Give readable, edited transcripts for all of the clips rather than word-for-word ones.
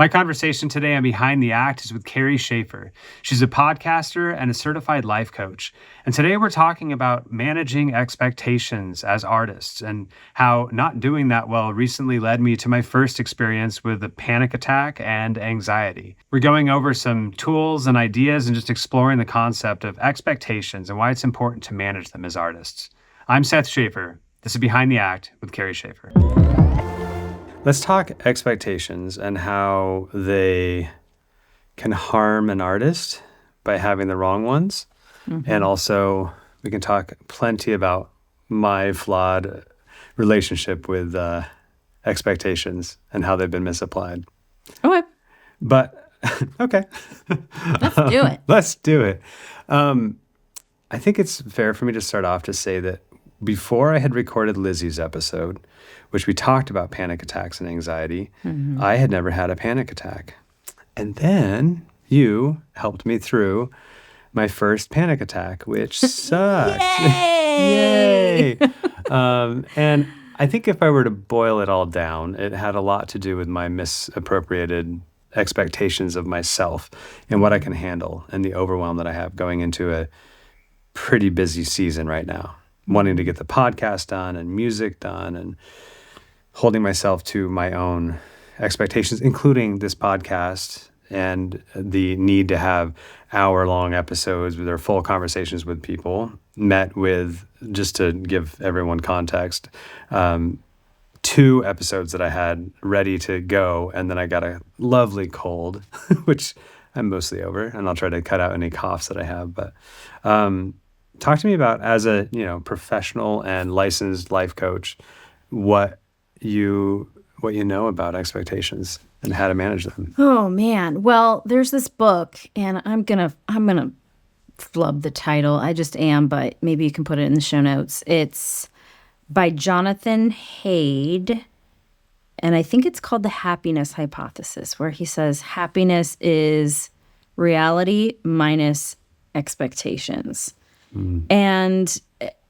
My conversation today on Behind the Act is with Carrie Schaeffer. She's a podcaster and a certified life coach. And today we're talking about managing expectations as artists and how not doing that well recently led me to my first experience with a panic attack and anxiety. We're going over some tools and ideas and just exploring the concept of expectations and why it's important to manage them as artists. I'm Seth Schaeffer. This is Behind the Act with Carrie Schaeffer. Let's talk expectations and how they can harm an artist by having the wrong ones. Mm-hmm. And also, we can talk plenty about my flawed relationship with expectations and how they've been misapplied. Okay. But, okay. Let's do it. Let's do it. I think it's fair for me to start off to say that before I had recorded Lizzie's episode, which we talked about panic attacks and anxiety, mm-hmm. I had never had a panic attack. And then you helped me through my first panic attack, which sucked. Yay! Yay! And I think if I were to boil it all down, it had a lot to do with my misappropriated expectations of myself and what I can handle and the overwhelm that I have going into a pretty busy season right now, wanting to get the podcast done and music done and holding myself to my own expectations, including this podcast and the need to have hour-long episodes with their full conversations with people, met with, just to give everyone context, 2 episodes that I had ready to go, and then I got a lovely cold, which I'm mostly over, and I'll try to cut out any coughs that I have. But talk to me about, as a professional and licensed life coach, what you know about expectations and how to manage them. Oh man. Well, there's this book, and I'm gonna flub the title. I just am, but maybe you can put it in the show notes. It's by Jonathan Haidt, and I think it's called The Happiness Hypothesis, where he says happiness is reality minus expectations. And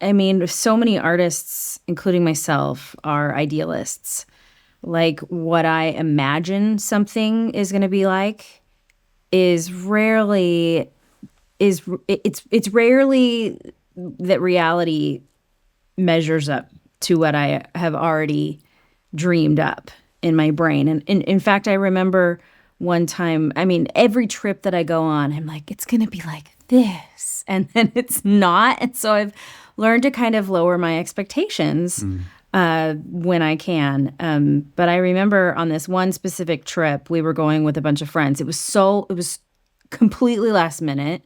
I mean, so many artists, including myself, are idealists. Like, what I imagine something is going to be like it's rarely that reality measures up to what I have already dreamed up in my brain. And in fact, I remember one time, I mean, every trip that I go on, I'm like, it's going to be like this. And then it's not. And so I've learned to kind of lower my expectations when I can. But I remember on this one specific trip, we were going with a bunch of friends. It was completely last minute.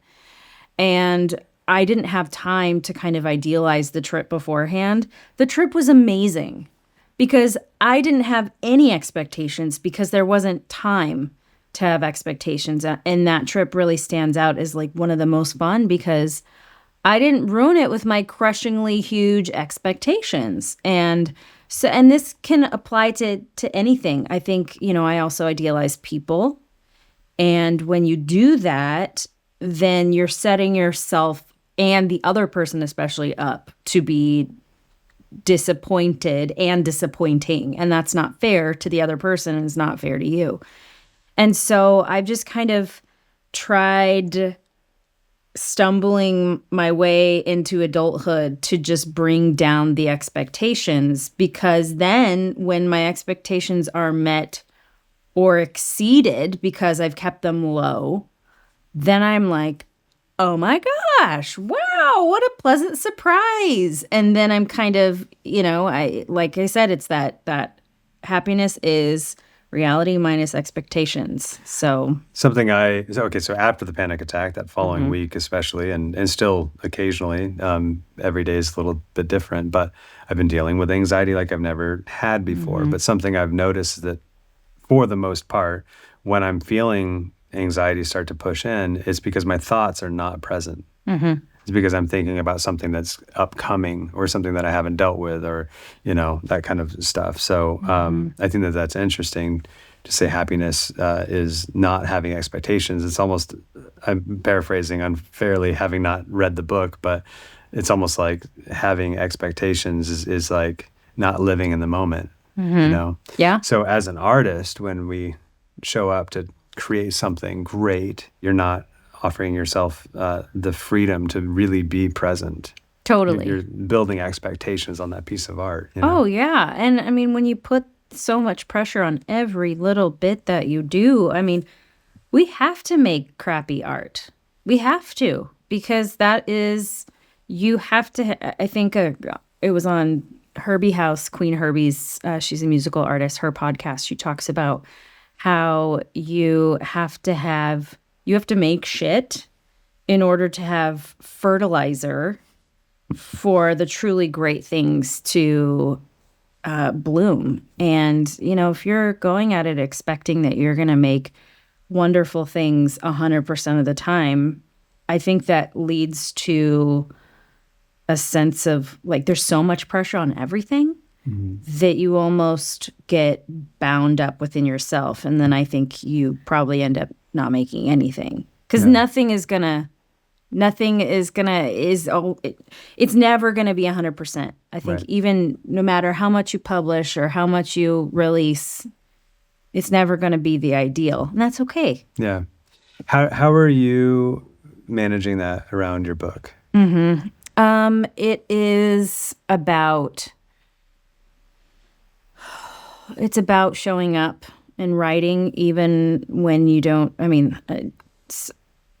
And I didn't have time to kind of idealize the trip beforehand. The trip was amazing because I didn't have any expectations because there wasn't time to have expectations. And that trip really stands out as like one of the most fun because I didn't ruin it with my crushingly huge expectations. And this can apply to anything. I think, I also idealize people. And when you do that, then you're setting yourself and the other person especially up to be disappointed and disappointing. And that's not fair to the other person and it's not fair to you. And so I've just kind of tried stumbling my way into adulthood to just bring down the expectations, because then when my expectations are met or exceeded because I've kept them low, then I'm like, oh my gosh, wow, what a pleasant surprise. And then I'm kind of, like I said, it's that happiness is reality minus expectations. So so after the panic attack, that following week especially, and still occasionally, every day is a little bit different, but I've been dealing with anxiety like I've never had before. But something I've noticed is that for the most part, when I'm feeling anxiety start to push in, it's because my thoughts are not present. It's because I'm thinking about something that's upcoming or something that I haven't dealt with, or, that kind of stuff. So I think that that's interesting to say happiness is not having expectations. It's almost, I'm paraphrasing unfairly, having not read the book, but it's almost like having expectations is like not living in the moment, Yeah. So as an artist, when we show up to create something great, you're not offering yourself the freedom to really be present. Totally. You're building expectations on that piece of art. You know? Oh, yeah. And I mean, when you put so much pressure on every little bit that you do, I mean, we have to make crappy art. We have to, because that is, you have to, I think it was on Herbie House, Queen Herbie's, she's a musical artist, her podcast, she talks about how you have to make shit in order to have fertilizer for the truly great things to bloom. And, you know, if you're going at it expecting that you're going to make wonderful things 100% of the time, I think that leads to a sense of like there's so much pressure on everything that you almost get bound up within yourself. And then I think you probably end up not making anything because it's never going to be 100%. I think Right. even no matter how much you publish or how much you release, it's never going to be the ideal. And that's okay. Yeah. How are you managing that around your book? It is about, it's about showing up and writing even when you don't, I mean,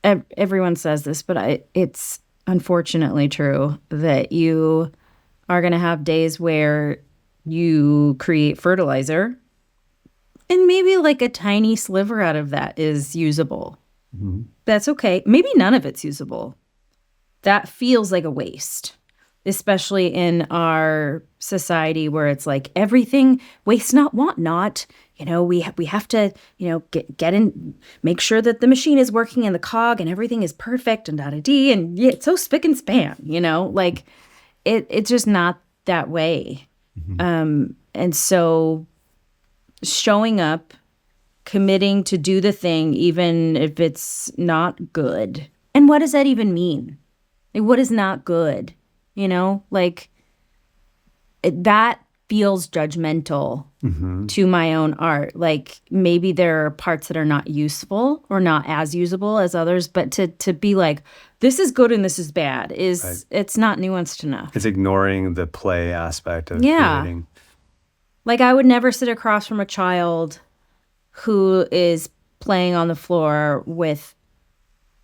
everyone says this, but it's unfortunately true that you are going to have days where you create fertilizer and maybe like a tiny sliver out of that is usable. That's okay. Maybe none of it's usable. That feels like a waste, especially in our society where it's like everything waste not, want not. You know, we have to, you know, get in, make sure that the machine is working and the cog and everything is perfect and da-da-dee. And yeah, it's so spick and span, you know, like it's just not that way. And so showing up, committing to do the thing, even if it's not good. And what does that even mean? Like, what is not good? You know, like that feels judgmental to my own art. Like maybe there are parts that are not useful or not as usable as others, but to be like, this is good and this is bad it's not nuanced enough. It's ignoring the play aspect of Yeah. creating. Like I would never sit across from a child who is playing on the floor with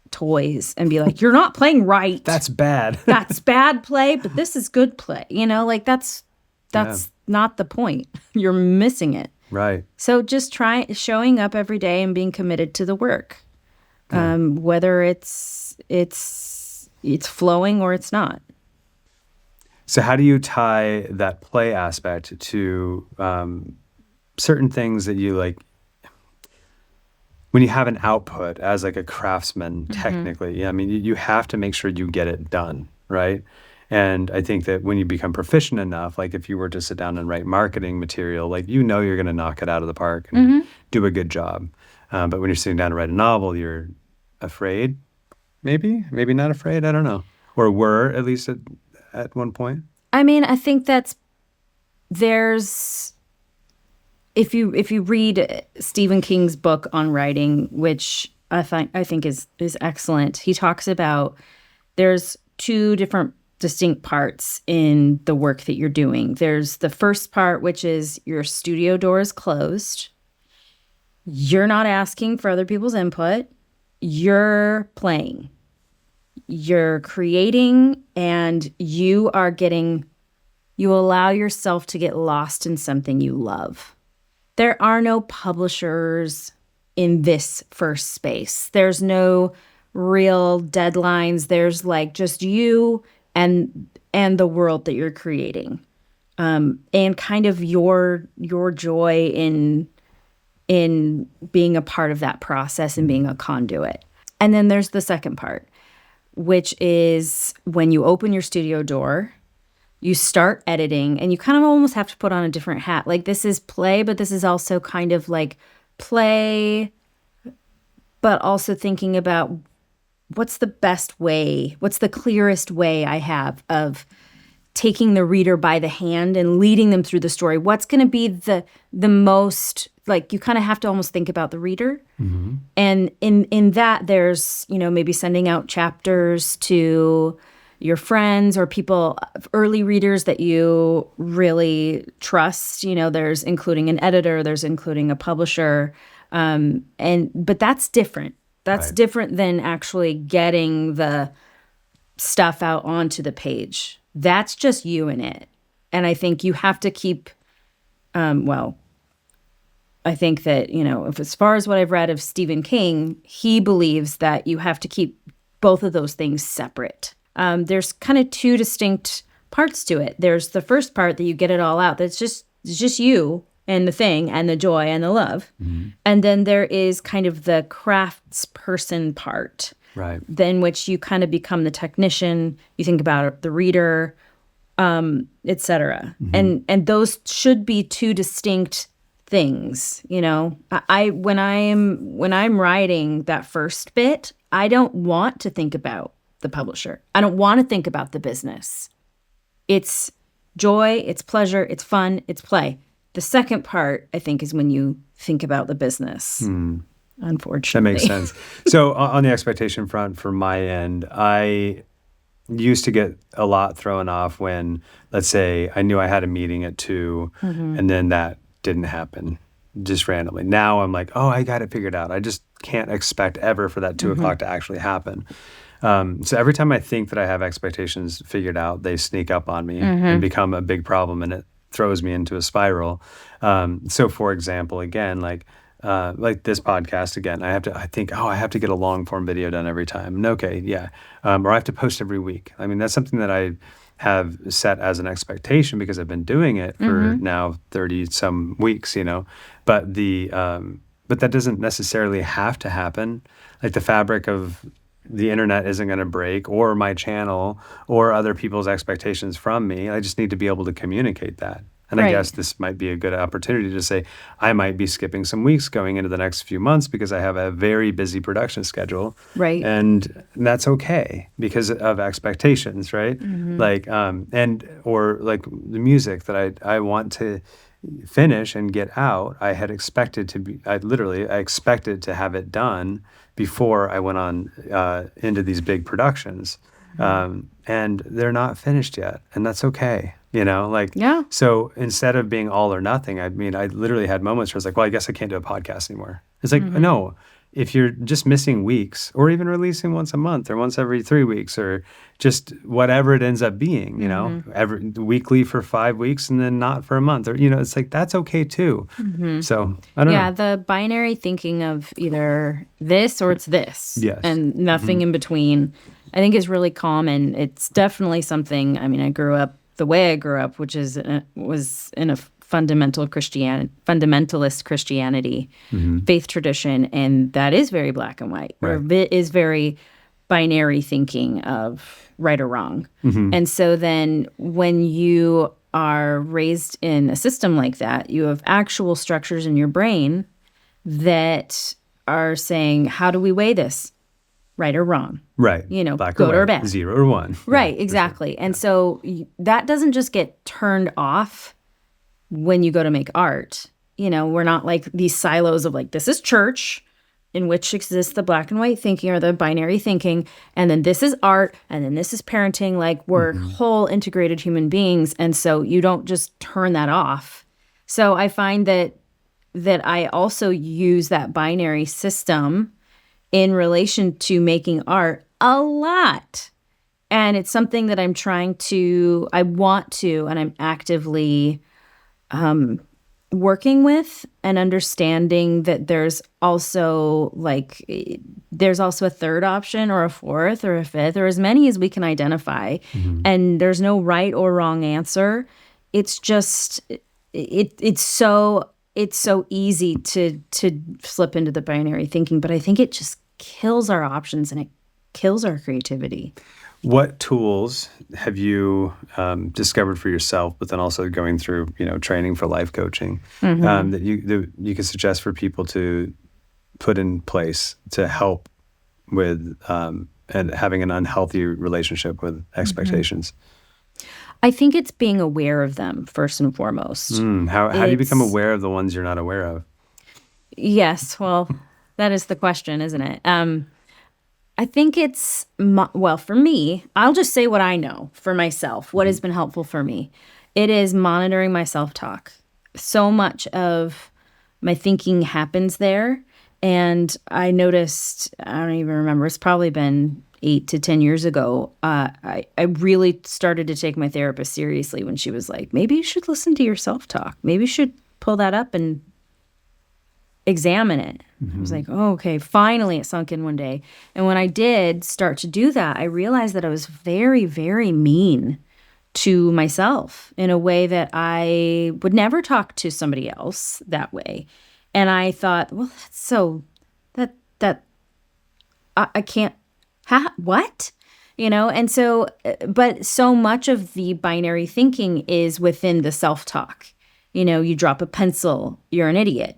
toys and be like, you're not playing right. That's bad. That's bad play, but this is good play. You know, like that's not the point. You're missing it. Right. So just showing up every day and being committed to the work, whether it's flowing or it's not. So how do you tie that play aspect to certain things that you like? When you have an output as like a craftsman, technically, I mean, you have to make sure you get it done, right? And I think that when you become proficient enough, like if you were to sit down and write marketing material, like you know you're going to knock it out of the park and do a good job. But when you're sitting down to write a novel, you're afraid, maybe not afraid, I don't know. Or were, at least at one point. I mean, I think there's if you read Stephen King's book on writing, which I think is excellent, he talks about there's two different distinct parts in the work that you're doing. There's the first part, which is your studio door is closed. You're not asking for other people's input. You're playing. You're creating, and you allow yourself to get lost in something you love. There are no publishers in this first space. There's no real deadlines. There's like just you and the world that you're creating, and kind of your joy in being a part of that process and being a conduit. And then there's the second part, which is when you open your studio door, you start editing, and you kind of almost have to put on a different hat. Like this is play, but this is also kind of like play, but also thinking about what's the best way, what's the clearest way I have of taking the reader by the hand and leading them through the story. What's going to be the most like you kind of have to almost think about the reader. And in that, there's, maybe sending out chapters to your friends or people, early readers that you really trust. There's including an editor, there's including a publisher. But that's different. That's different than actually getting the stuff out onto the page. That's just you and it. And I think you have to keep, I think that, if as far as what I've read of Stephen King, he believes that you have to keep both of those things separate. There's kind of two distinct parts to it. There's the first part that you get it all out. That's just you and the thing and the joy and the love. And then there is kind of the craftsperson part. Right. Then which you kind of become the technician. You think about the reader, et cetera. And those should be two distinct things. When I'm writing that first bit, I don't want to think about the publisher. I don't want to think about the business. It's joy, it's pleasure, it's fun, it's play. The second part, I think, is when you think about the business. Unfortunately. That makes sense. So on the expectation front, for my end, I used to get a lot thrown off when, let's say, I knew I had a meeting at 2, and then that didn't happen just randomly. Now I'm like, I got it figured out. I just can't expect ever for that 2 o'clock to actually happen. So every time I think that I have expectations figured out, they sneak up on me and become a big problem, and it throws me into a spiral. So for example, again, like this podcast, again, I think, I have to get a long form video done every time. And okay, yeah. Or I have to post every week. I mean, that's something that I have set as an expectation because I've been doing it for now 30 some weeks, but but that doesn't necessarily have to happen. Like the fabric of the internet isn't going to break, or my channel, or other people's expectations from me. I just need to be able to communicate that. And I guess this might be a good opportunity to say, I might be skipping some weeks going into the next few months because I have a very busy production schedule. Right. And that's okay because of expectations, right? Or like the music that I want to finish and get out, I expected to have it done before I went on into these big productions. And they're not finished yet, and that's okay. So instead of being all or nothing, I mean, I literally had moments where I was like, well, I guess I can't do a podcast anymore. It's like, no, if you're just missing weeks, or even releasing once a month or once every 3 weeks, or just whatever it ends up being, every weekly for 5 weeks and then not for a month, or, it's like, that's okay too. So I don't know. Yeah, the binary thinking of either this or it's this, and nothing in between, I think is really common. It's definitely something, I mean, the way I grew up, which was in a fundamentalist Christianity faith tradition, and that is very black and white, or it is very binary thinking of right or wrong. And so then when you are raised in a system like that, you have actual structures in your brain that are saying, how do we weigh this? Right or wrong. Right. Black good or bad. 0 or 1. Right, exactly. Sure. And so that doesn't just get turned off when you go to make art. We're not like these silos of like, this is church, in which exists the black and white thinking or the binary thinking, and then this is art, and then this is parenting. Like, we're whole integrated human beings, and so you don't just turn that off. So I find that I also use that binary system in relation to making art a lot. And it's something that I want to, and I'm actively working with, and understanding that there's also a third option, or a fourth, or a fifth, or as many as we can identify. And there's no right or wrong answer. It's just, it's so easy to slip into the binary thinking, but I think it just kills our options and it kills our creativity. What tools have you discovered for yourself, but then also going through, training for life coaching, that you could suggest for people to put in place to help with and having an unhealthy relationship with expectations? I think it's being aware of them first and foremost. How do you become aware of the ones you're not aware of? Yes. Well, that is the question, isn't it? I think it's, well, for me, I'll just say what I know for myself, what has been helpful for me. It is monitoring my self-talk. So much of my thinking happens there. And I noticed, I don't even remember, it's probably been 8 to 10 years ago. I really started to take my therapist seriously when she was like, maybe you should listen to your self-talk. Maybe you should pull that up and examine it. I was like, oh, okay, finally it sunk in one day. And when I did start to do that, I realized that I was very, very mean to myself in a way that I would never talk to somebody else that way. And I thought, well, that's so, that I can't, what? And so, but so much of the binary thinking is within the self-talk. You drop a pencil, you're an idiot.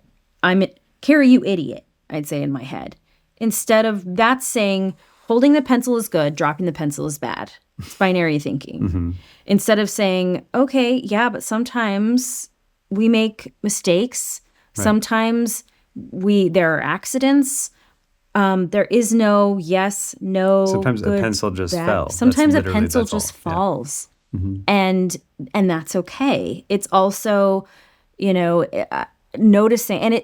Carrie, you idiot, I'd say in my head. Instead of that saying, holding the pencil is good, dropping the pencil is bad. It's binary thinking. Instead of saying, okay, yeah, but sometimes we make mistakes. Right. Sometimes there are accidents. There is no yes, no. Sometimes good, a pencil just bad. fell. Sometimes a pencil just falls. And that's okay. It's also, noticing, and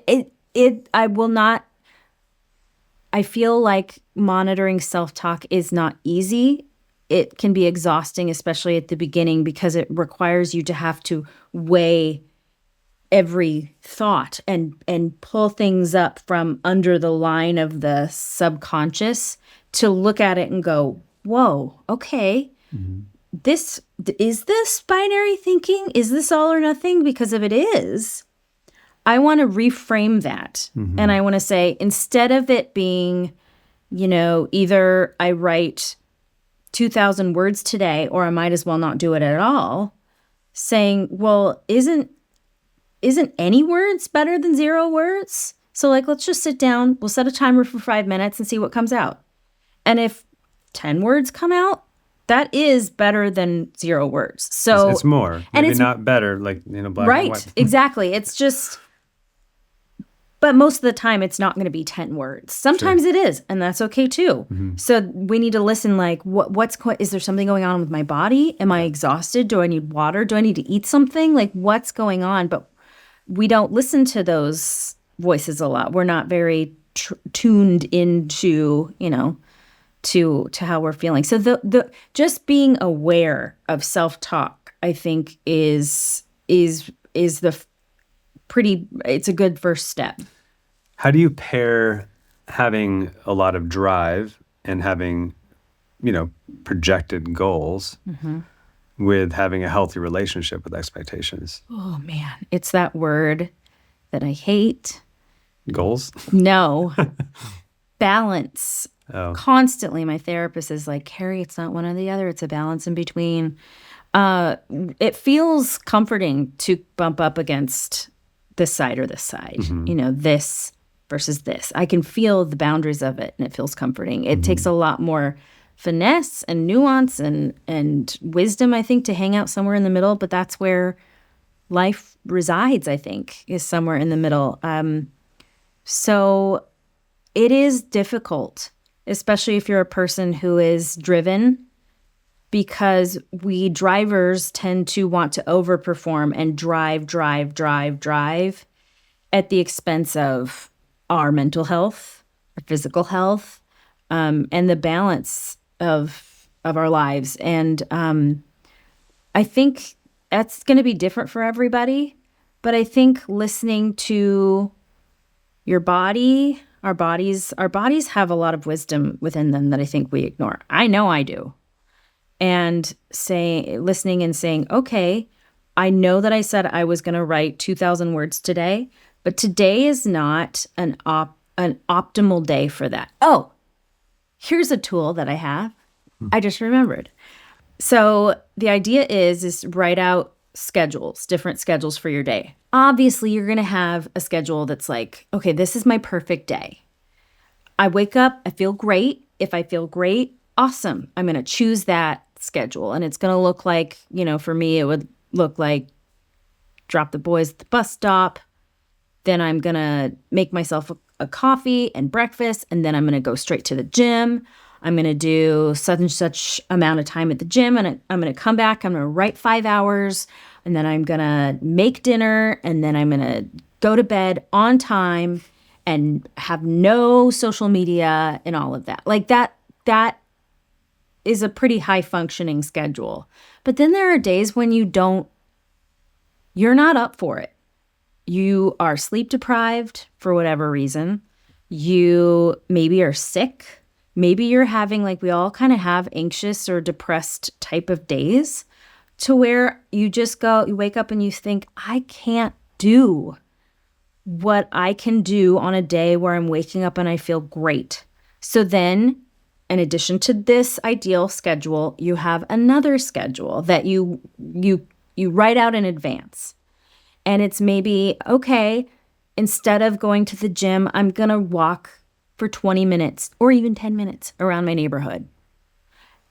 I feel like monitoring self-talk is not easy. It can be exhausting, especially at the beginning, because it requires you to have to weigh every thought and pull things up from under the line of the subconscious to look at it and go, whoa, okay, is this binary thinking? Is this all or nothing? Because if it is, I want to reframe that. And I want to say, instead of it being, either I write 2,000 words today or I might as well not do it at all, saying, well, isn't any words better than 0 words? So let's just sit down. We'll set a timer for 5 minutes and see what comes out. And if 10 words come out, that is better than 0 words. So it's more, maybe it's not better, black right, and white. Exactly. It's just, but most of the time it's not going to be 10 words. Sometimes it is, and that's okay too. So we need to listen, is there something going on with my body? Am I exhausted? Do I need water? Do I need to eat something? What's going on? But we don't listen to those voices a lot. We're not very tuned into, to how we're feeling. So the just being aware of self-talk, I think is it's a good first step. How do you pair having a lot of drive and having, projected goals with having a healthy relationship with expectations? Oh man, it's that word that I hate. Goals? No. Balance. Oh. Constantly, my therapist is like, Carrie, it's not one or the other. It's a balance in between. It feels comforting to bump up against this side or this side, this versus this. I can feel the boundaries of it, and it feels comforting. It takes a lot more finesse and nuance and wisdom, I think, to hang out somewhere in the middle. But that's where life resides, I think, is somewhere in the middle. So it is difficult, especially if you're a person who is driven, because we drivers tend to want to overperform and drive at the expense of our mental health, our physical health, and the balance of our lives. And I think that's going to be different for everybody. But I think listening to your body, our bodies have a lot of wisdom within them that I think we ignore. I know I do. And listening and saying, okay, I know that I said I was going to write 2,000 words today, but today is not an optimal day for that. Oh, here's a tool that I have. I just remembered. So the idea is write out different schedules for your day. Obviously, you're going to have a schedule that's like, okay, this is my perfect day. I wake up, I feel great. If I feel great, awesome. I'm going to choose that schedule. And it's going to look like, for me, it would look like drop the boys at the bus stop, Then I'm going to make myself a coffee and breakfast, and then I'm going to go straight to the gym. I'm going to do such and such amount of time at the gym, and I'm going to come back. I'm going to write 5 hours, and then I'm going to make dinner, and then I'm going to go to bed on time and have no social media and all of that. Like that is a pretty high functioning schedule. But then there are days when you're not up for it. You are sleep deprived for whatever reason. You maybe are sick. Maybe you're having, like we all kind of have, anxious or depressed type of days to where you wake up and you think, I can't do what I can do on a day where I'm waking up and I feel great. So then, in addition to this ideal schedule, you have another schedule that you write out in advance. And it's maybe, okay, instead of going to the gym, I'm going to walk for 20 minutes or even 10 minutes around my neighborhood.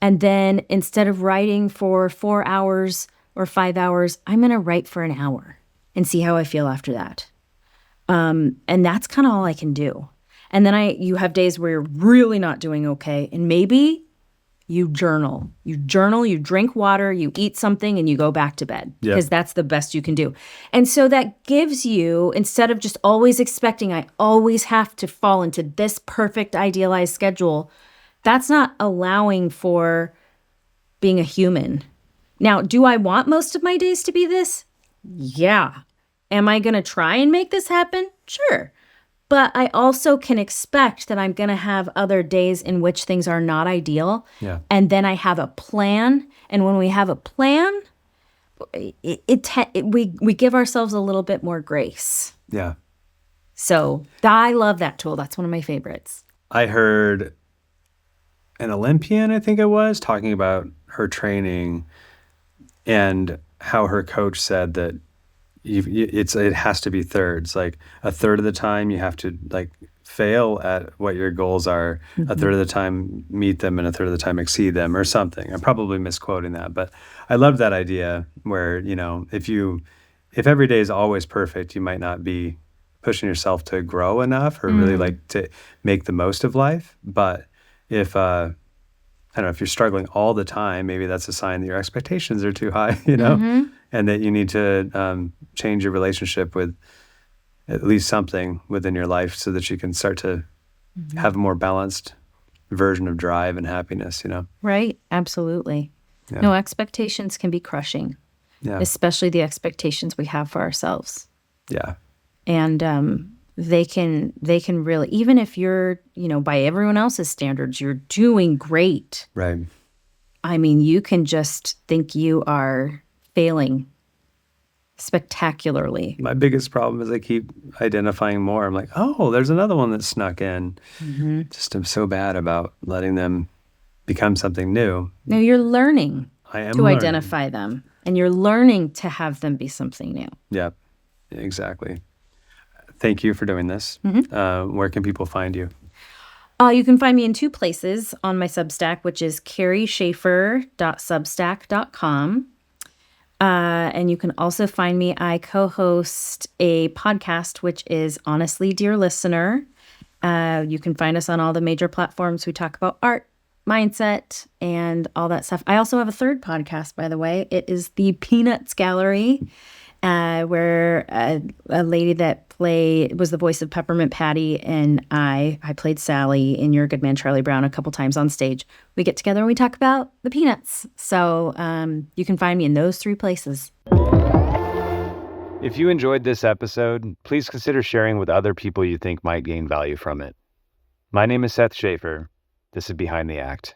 And then instead of writing for 4 hours or 5 hours, I'm going to write for an hour and see how I feel after that. And that's kind of all I can do. And then you have days where you're really not doing okay. And maybe you journal, you drink water, you eat something, and you go back to bed because that's the best you can do. And so that gives you, instead of just always expecting I always have to fall into this perfect idealized schedule, that's not allowing for being a human. Now, do I want most of my days to be this? Yeah. Am I going to try and make this happen? Sure. But I also can expect that I'm going to have other days in which things are not ideal. Yeah. And then I have a plan. And when we have a plan, we give ourselves a little bit more grace. Yeah. So I love that tool. That's one of my favorites. I heard an Olympian, I think it was, talking about her training and how her coach said that it has to be thirds. Like a third of the time you have to like fail at what your goals are, a third of the time meet them, and a third of the time exceed them or something. I'm probably misquoting that, but I love that idea where, if every day is always perfect, you might not be pushing yourself to grow enough or really like to make the most of life. But if I don't know, if you're struggling all the time, maybe that's a sign that your expectations are too high, and that you need to change your relationship with at least something within your life so that you can start to have a more balanced version of drive and happiness, Right. Absolutely. Yeah. No, expectations can be crushing, especially the expectations we have for ourselves. Yeah. And they can really, even if you're, by everyone else's standards, you're doing great. Right. I mean, you can just think you are failing spectacularly. My biggest problem is I keep identifying more. I'm like, oh, there's another one that snuck in. Just I'm so bad about letting them become something new. No, you're learning to learning. identify them, and you're learning to have them be something new. Yep, exactly. Thank you for doing this. Where can people find you? You can find me in 2 places on my Substack, which is carrieschaeffer.substack.com. And you can also find me. I co-host a podcast, which is Honestly, Dear Listener. You can find us on all the major platforms. We talk about art, mindset, and all that stuff. I also have a third podcast, by the way. It is the Peanuts Gallery, where a lady that was the voice of Peppermint Patty, and I played Sally in You're a Good Man, Charlie Brown a couple times on stage. We get together and we talk about the Peanuts. So you can find me in those 3 places. If you enjoyed this episode, please consider sharing with other people you think might gain value from it. My name is Seth Schaeffer. This is Behind the Act.